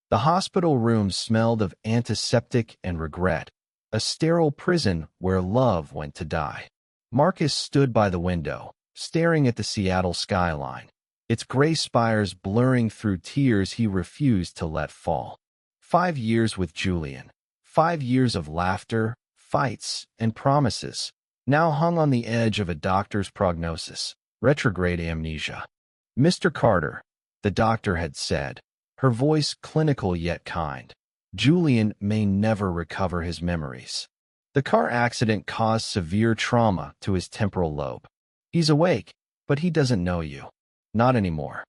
The hospital room smelled of antiseptic and regret, a sterile prison where love went to die. Marcus stood by the window, staring at the Seattle skyline, its gray spires blurring through tears he refused to let fall. 5 years with Julian, 5 years of laughter, fights, and promises, now hung on the edge of a doctor's prognosis: retrograde amnesia. "Mr. Carter," the doctor had said, her voice clinical yet kind, "Julian may never recover his memories. The car accident caused severe trauma to his temporal lobe. He's awake, but he doesn't know you. Not anymore."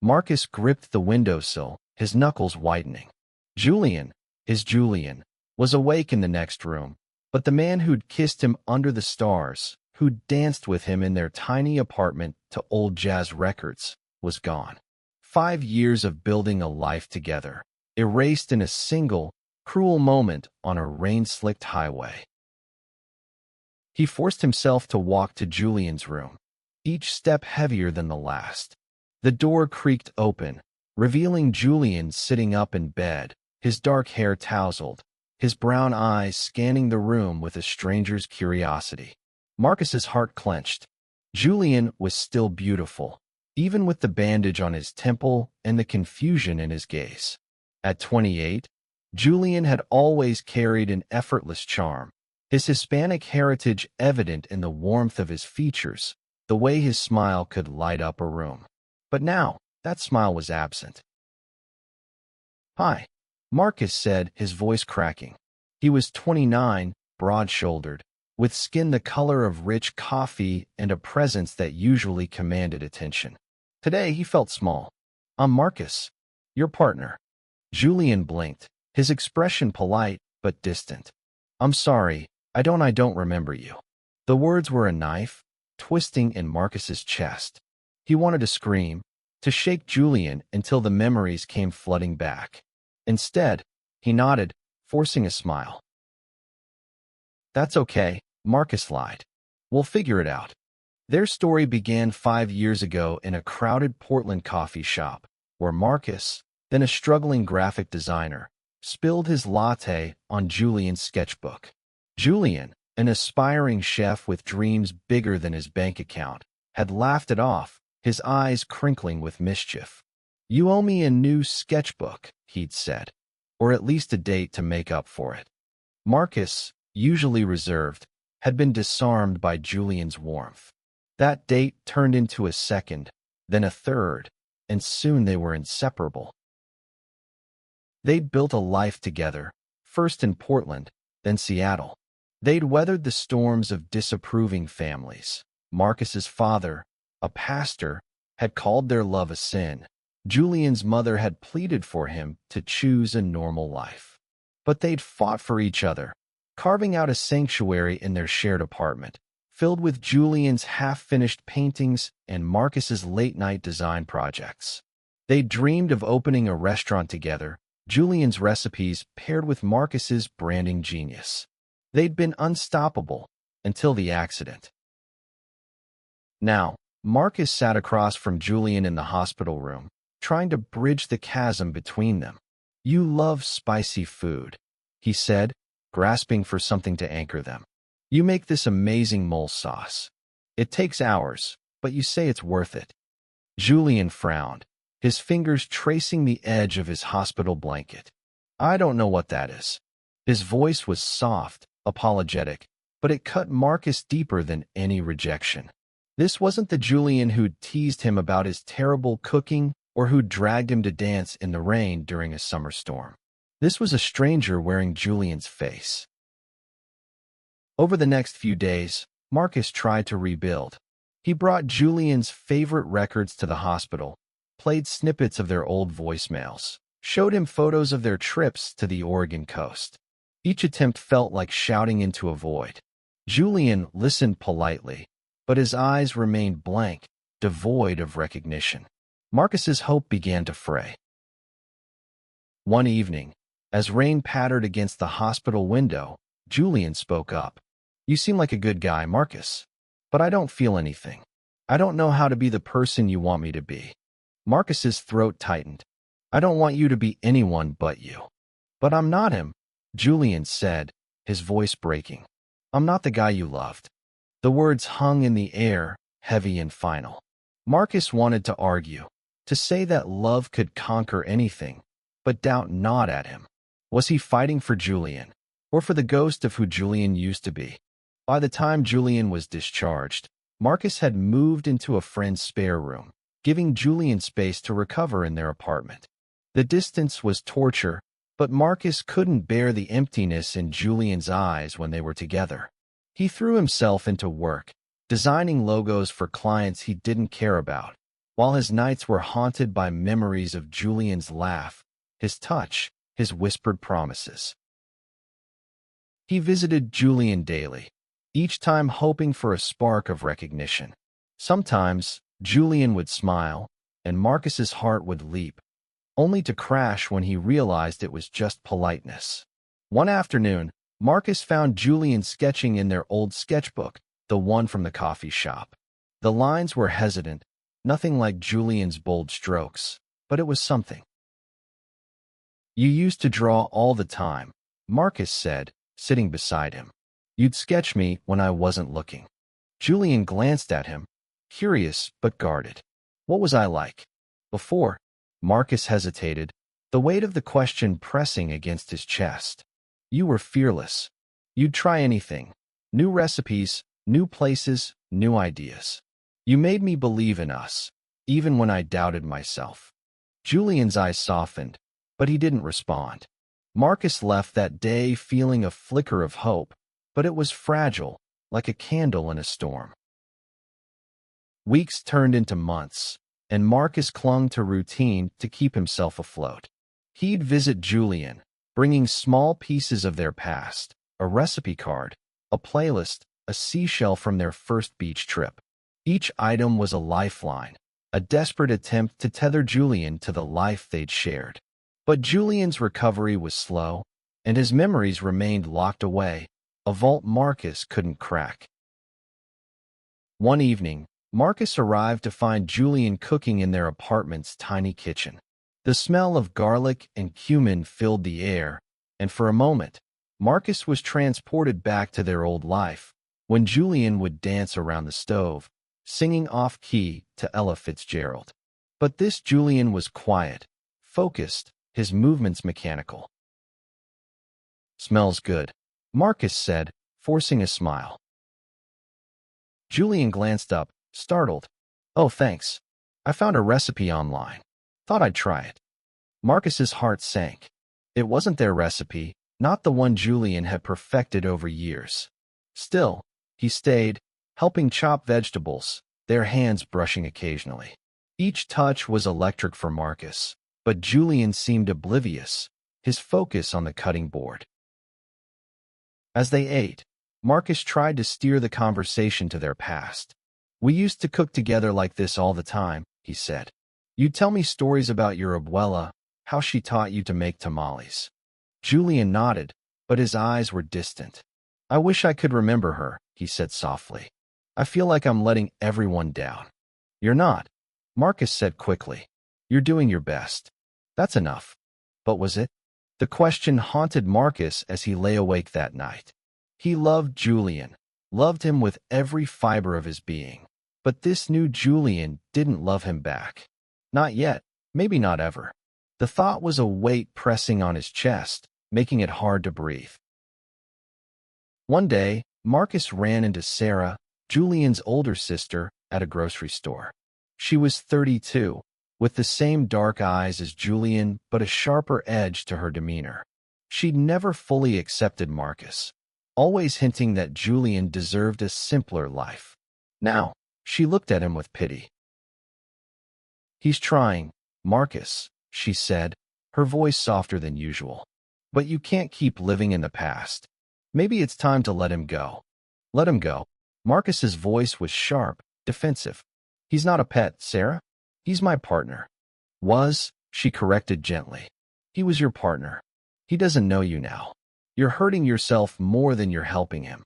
Marcus gripped the windowsill, his knuckles whitening. Julian, his Julian, was awake in the next room, but the man who'd kissed him under the stars, who'd danced with him in their tiny apartment to old jazz records, was gone. 5 years of building a life together, erased in a single, cruel moment on a rain-slicked highway. He forced himself to walk to Julian's room, each step heavier than the last. The door creaked open, revealing Julian sitting up in bed, his dark hair tousled, his brown eyes scanning the room with a stranger's curiosity. Marcus's heart clenched. Julian was still beautiful, even with the bandage on his temple and the confusion in his gaze. At 28, Julian had always carried an effortless charm, his Hispanic heritage evident in the warmth of his features, the way his smile could light up a room. But now, that smile was absent. "Hi," Marcus said, his voice cracking. He was 29, broad-shouldered, with skin the color of rich coffee and a presence that usually commanded attention. Today he felt small. "I'm Marcus, your partner." Julian blinked, his expression polite but distant. "I'm sorry, I don't remember you." The words were a knife, twisting in Marcus's chest. He wanted to scream, to shake Julian until the memories came flooding back. Instead, he nodded, forcing a smile. "That's okay," Marcus lied. "We'll figure it out." Their story began 5 years ago in a crowded Portland coffee shop, where Marcus, then a struggling graphic designer, spilled his latte on Julian's sketchbook. Julian, an aspiring chef with dreams bigger than his bank account, had laughed it off, his eyes crinkling with mischief. "You owe me a new sketchbook," he'd said, "or at least a date to make up for it." Marcus, usually reserved, had been disarmed by Julian's warmth. That date turned into a second, then a third, and soon they were inseparable. They'd built a life together, first in Portland, then Seattle. They'd weathered the storms of disapproving families. Marcus's father, a pastor, had called their love a sin. Julian's mother had pleaded for him to choose a normal life. But they'd fought for each other, carving out a sanctuary in their shared apartment, filled with Julian's half-finished paintings and Marcus's late-night design projects. They dreamed of opening a restaurant together, Julian's recipes paired with Marcus's branding genius. They'd been unstoppable until the accident. Now, Marcus sat across from Julian in the hospital room, trying to bridge the chasm between them. "You love spicy food," he said, grasping for something to anchor them. "You make this amazing mole sauce. It takes hours, but you say it's worth it." Julian frowned, his fingers tracing the edge of his hospital blanket. "I don't know what that is." His voice was soft, apologetic, but it cut Marcus deeper than any rejection. This wasn't the Julian who'd teased him about his terrible cooking or who'd dragged him to dance in the rain during a summer storm. This was a stranger wearing Julian's face. Over the next few days, Marcus tried to rebuild. He brought Julian's favorite records to the hospital, played snippets of their old voicemails, showed him photos of their trips to the Oregon coast. Each attempt felt like shouting into a void. Julian listened politely, but his eyes remained blank, devoid of recognition. Marcus's hope began to fray. One evening, as rain pattered against the hospital window, Julian spoke up. "You seem like a good guy, Marcus, but I don't feel anything. I don't know how to be the person you want me to be." Marcus's throat tightened. I don't want you to be anyone but you. But I'm not him, Julian said, his voice breaking. I'm not the guy you loved. The words hung in the air, heavy and final. Marcus wanted to argue, to say that love could conquer anything, but doubt gnawed at him. Was he fighting for Julian, or for the ghost of who Julian used to be? By the time Julian was discharged, Marcus had moved into a friend's spare room, giving Julian space to recover in their apartment. The distance was torture, but Marcus couldn't bear the emptiness in Julian's eyes when they were together. He threw himself into work, designing logos for clients he didn't care about, while his nights were haunted by memories of Julian's laugh, his touch, his whispered promises. He visited Julian daily, each time hoping for a spark of recognition. Sometimes, Julian would smile, and Marcus's heart would leap, only to crash when he realized it was just politeness. One afternoon, Marcus found Julian sketching in their old sketchbook, the one from the coffee shop. The lines were hesitant, nothing like Julian's bold strokes, but it was something. You used to draw all the time, Marcus said, sitting beside him. You'd sketch me when I wasn't looking. Julian glanced at him, curious but guarded. What was I like? Before? Marcus hesitated, the weight of the question pressing against his chest. You were fearless. You'd try anything. New recipes, new places, new ideas. You made me believe in us, even when I doubted myself. Julian's eyes softened, but he didn't respond. Marcus left that day feeling a flicker of hope, but it was fragile, like a candle in a storm. Weeks turned into months, and Marcus clung to routine to keep himself afloat. He'd visit Julian, bringing small pieces of their past, a recipe card, a playlist, a seashell from their first beach trip. Each item was a lifeline, a desperate attempt to tether Julian to the life they'd shared. But Julian's recovery was slow, and his memories remained locked away, a vault Marcus couldn't crack. One evening, Marcus arrived to find Julian cooking in their apartment's tiny kitchen. The smell of garlic and cumin filled the air, and for a moment, Marcus was transported back to their old life, when Julian would dance around the stove, singing off-key to Ella Fitzgerald. But this Julian was quiet, focused, his movements mechanical. Smells good, Marcus said, forcing a smile. Julian glanced up, startled. Oh, thanks. I found a recipe online. Thought I'd try it. Marcus's heart sank. It wasn't their recipe, not the one Julian had perfected over years. Still, he stayed, helping chop vegetables, their hands brushing occasionally. Each touch was electric for Marcus, but Julian seemed oblivious, his focus on the cutting board. As they ate, Marcus tried to steer the conversation to their past. We used to cook together like this all the time, he said. You'd tell me stories about your abuela, how she taught you to make tamales. Julian nodded, but his eyes were distant. I wish I could remember her, he said softly. I feel like I'm letting everyone down. You're not, Marcus said quickly. You're doing your best. That's enough. But was it? The question haunted Marcus as he lay awake that night. He loved Julian, loved him with every fiber of his being. But this new Julian didn't love him back. Not yet, maybe not ever. The thought was a weight pressing on his chest, making it hard to breathe. One day, Marcus ran into Sarah, Julian's older sister, at a grocery store. She was 32, with the same dark eyes as Julian but a sharper edge to her demeanor. She'd never fully accepted Marcus, always hinting that Julian deserved a simpler life. Now, she looked at him with pity. He's trying, Marcus, she said, her voice softer than usual. But you can't keep living in the past. Maybe it's time to let him go. Let him go. Marcus's voice was sharp, defensive. He's not a pet, Sarah. He's my partner. Was, she corrected gently. He was your partner. He doesn't know you now. You're hurting yourself more than you're helping him.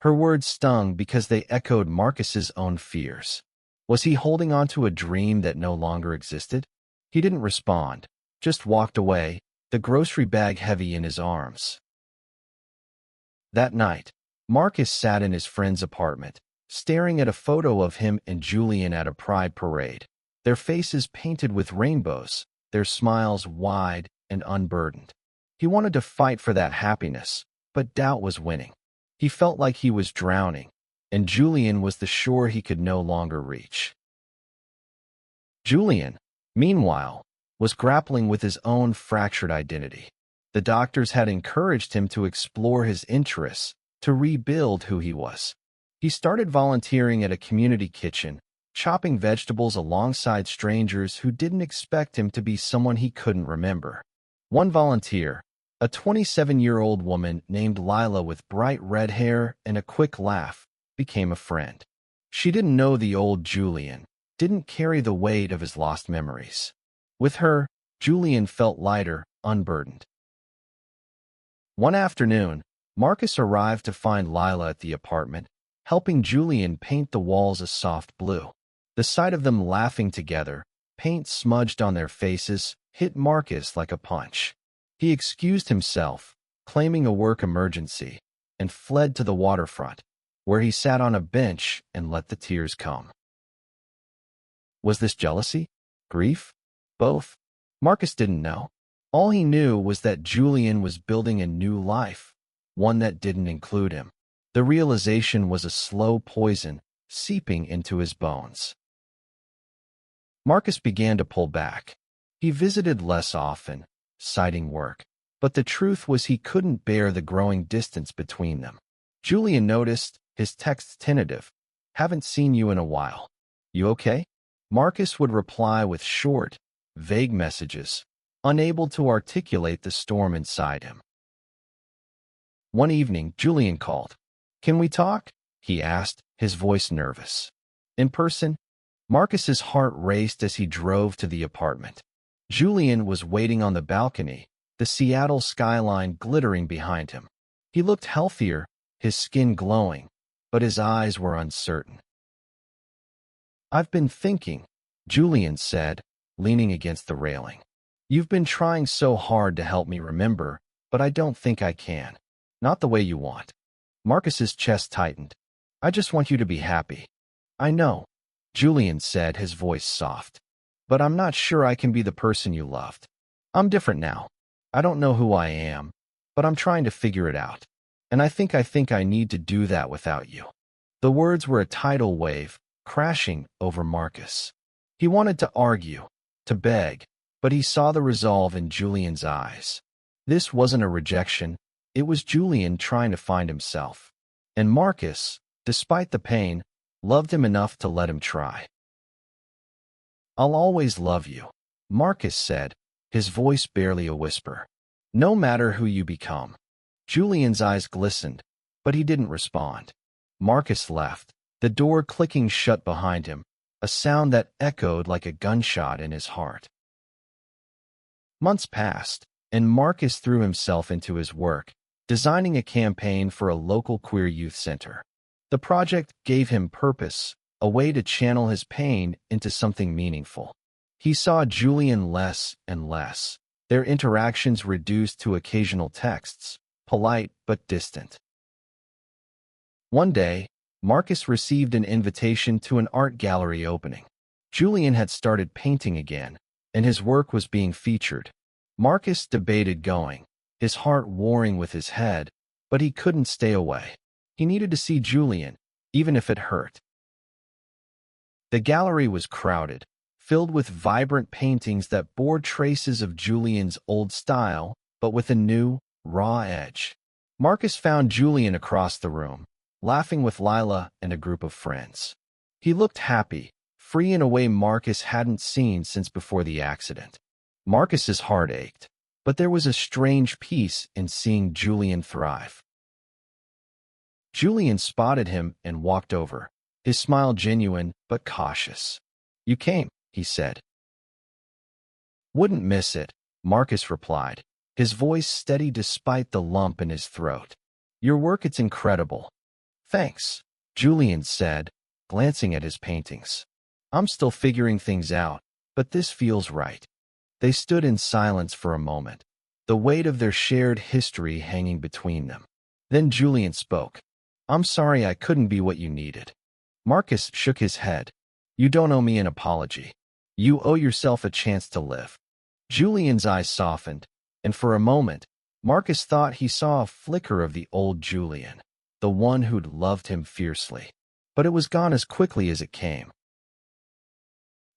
Her words stung because they echoed Marcus's own fears. Was he holding on to a dream that no longer existed? He didn't respond, just walked away, the grocery bag heavy in his arms. That night, Marcus sat in his friend's apartment, staring at a photo of him and Julian at a pride parade, their faces painted with rainbows, their smiles wide and unburdened. He wanted to fight for that happiness, but doubt was winning. He felt like he was drowning, and Julian was the shore he could no longer reach. Julian, meanwhile, was grappling with his own fractured identity. The doctors had encouraged him to explore his interests, to rebuild who he was. He started volunteering at a community kitchen, chopping vegetables alongside strangers who didn't expect him to be someone he couldn't remember. One volunteer, a 27-year-old woman named Lila with bright red hair and a quick laugh, became a friend. She didn't know the old Julian, didn't carry the weight of his lost memories. With her, Julian felt lighter, unburdened. One afternoon, Marcus arrived to find Lila at the apartment, helping Julian paint the walls a soft blue. The sight of them laughing together, paint smudged on their faces, hit Marcus like a punch. He excused himself, claiming a work emergency, and fled to the waterfront, where he sat on a bench and let the tears come. Was this jealousy? Grief? Both? Marcus didn't know. All he knew was that Julian was building a new life, one that didn't include him. The realization was a slow poison seeping into his bones. Marcus began to pull back. He visited less often, citing work, but the truth was he couldn't bear the growing distance between them. Julian noticed, his texts tentative. "Haven't seen you in a while. You okay?" Marcus would reply with short, vague messages, unable to articulate the storm inside him. One evening, Julian called. "Can we talk?" he asked, his voice nervous. In person, Marcus's heart raced as he drove to the apartment. Julian was waiting on the balcony, the Seattle skyline glittering behind him. He looked healthier, his skin glowing, but his eyes were uncertain. "I've been thinking," Julian said, leaning against the railing. "You've been trying so hard to help me remember, but I don't think I can. Not the way you want." Marcus's chest tightened. "I just want you to be happy." "I know," Julian said, his voice soft. "But I'm not sure I can be the person you loved. I'm different now. I don't know who I am, but I'm trying to figure it out. And I think I need to do that without you." The words were a tidal wave, crashing over Marcus. He wanted to argue, to beg, but he saw the resolve in Julian's eyes. This wasn't a rejection, it was Julian trying to find himself. And Marcus, despite the pain, loved him enough to let him try. "I'll always love you," Marcus said, his voice barely a whisper. "No matter who you become." Julian's eyes glistened, but he didn't respond. Marcus left, the door clicking shut behind him, a sound that echoed like a gunshot in his heart. Months passed, and Marcus threw himself into his work, designing a campaign for a local queer youth center. The project gave him purpose, a way to channel his pain into something meaningful. He saw Julian less and less, their interactions reduced to occasional texts, polite but distant. One day, Marcus received an invitation to an art gallery opening. Julian had started painting again, and his work was being featured. Marcus debated going, his heart warring with his head, but he couldn't stay away. He needed to see Julian, even if it hurt. The gallery was crowded, filled with vibrant paintings that bore traces of Julian's old style, but with a new, raw edge. Marcus found Julian across the room, laughing with Lila and a group of friends. He looked happy, free in a way Marcus hadn't seen since before the accident. Marcus's heart ached, but there was a strange peace in seeing Julian thrive. Julian spotted him and walked over, his smile genuine but cautious. "You came," he said. "Wouldn't miss it," Marcus replied, his voice steady despite the lump in his throat. "Your work, it's incredible." "Thanks," Julian said, glancing at his paintings. "I'm still figuring things out, but this feels right." They stood in silence for a moment, the weight of their shared history hanging between them. Then Julian spoke. "I'm sorry I couldn't be what you needed." Marcus shook his head. "You don't owe me an apology. You owe yourself a chance to live." Julian's eyes softened, and for a moment, Marcus thought he saw a flicker of the old Julian, the one who'd loved him fiercely. But it was gone as quickly as it came.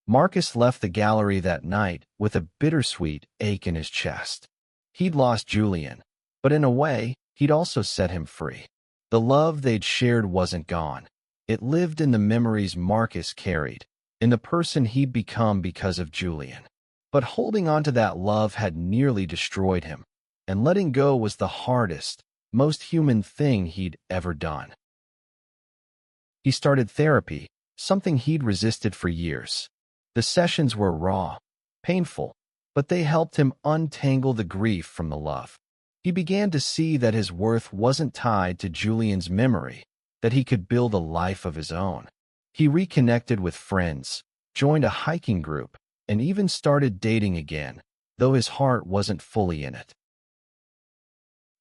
Marcus left the gallery that night with a bittersweet ache in his chest. He'd lost Julian, but in a way, he'd also set him free. The love they'd shared wasn't gone. It lived in the memories Marcus carried, in the person he'd become because of Julian. But holding on to that love had nearly destroyed him, and letting go was the hardest, most human thing he'd ever done. He started therapy, something he'd resisted for years. The sessions were raw, painful, but they helped him untangle the grief from the love. He began to see that his worth wasn't tied to Julian's memory, that he could build a life of his own. He reconnected with friends, joined a hiking group, and even started dating again, though his heart wasn't fully in it.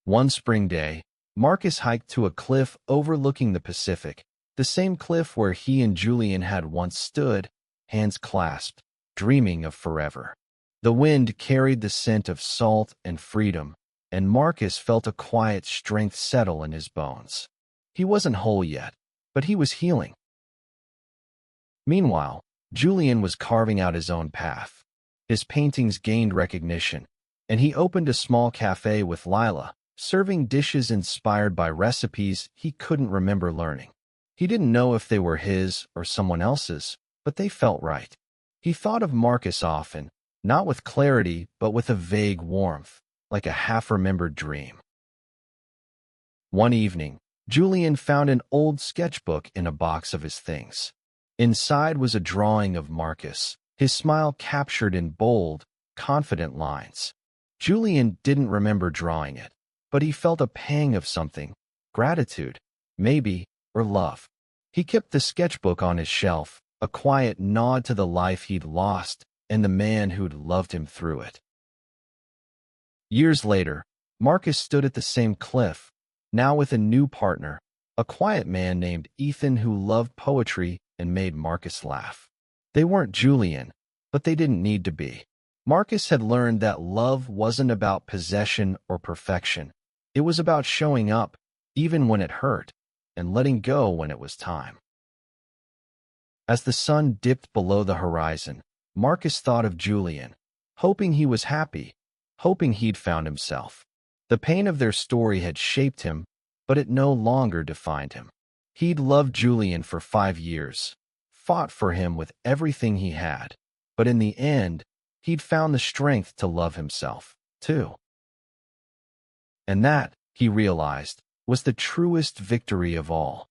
One spring day, Marcus hiked to a cliff overlooking the Pacific, the same cliff where he and Julian had once stood, hands clasped, dreaming of forever. The wind carried the scent of salt and freedom, and Marcus felt a quiet strength settle in his bones. He wasn't whole yet, but he was healing. Meanwhile, Julian was carving out his own path. His paintings gained recognition, and he opened a small cafe with Lila, serving dishes inspired by recipes he couldn't remember learning. He didn't know if they were his or someone else's, but they felt right. He thought of Marcus often, not with clarity, but with a vague warmth, like a half-remembered dream. One evening, Julian found an old sketchbook in a box of his things. Inside was a drawing of Marcus, his smile captured in bold, confident lines. Julian didn't remember drawing it, but he felt a pang of something, gratitude, maybe, or love. He kept the sketchbook on his shelf, a quiet nod to the life he'd lost and the man who'd loved him through it. Years later, Marcus stood at the same cliff, now with a new partner, a quiet man named Ethan who loved poetry and made Marcus laugh. They weren't Julian, but they didn't need to be. Marcus had learned that love wasn't about possession or perfection. It was about showing up, even when it hurt, and letting go when it was time. As the sun dipped below the horizon, Marcus thought of Julian, hoping he was happy, hoping he'd found himself. The pain of their story had shaped him, but it no longer defined him. He'd loved Julian for 5 years, fought for him with everything he had, but in the end, he'd found the strength to love himself, too. And that, he realized, was the truest victory of all.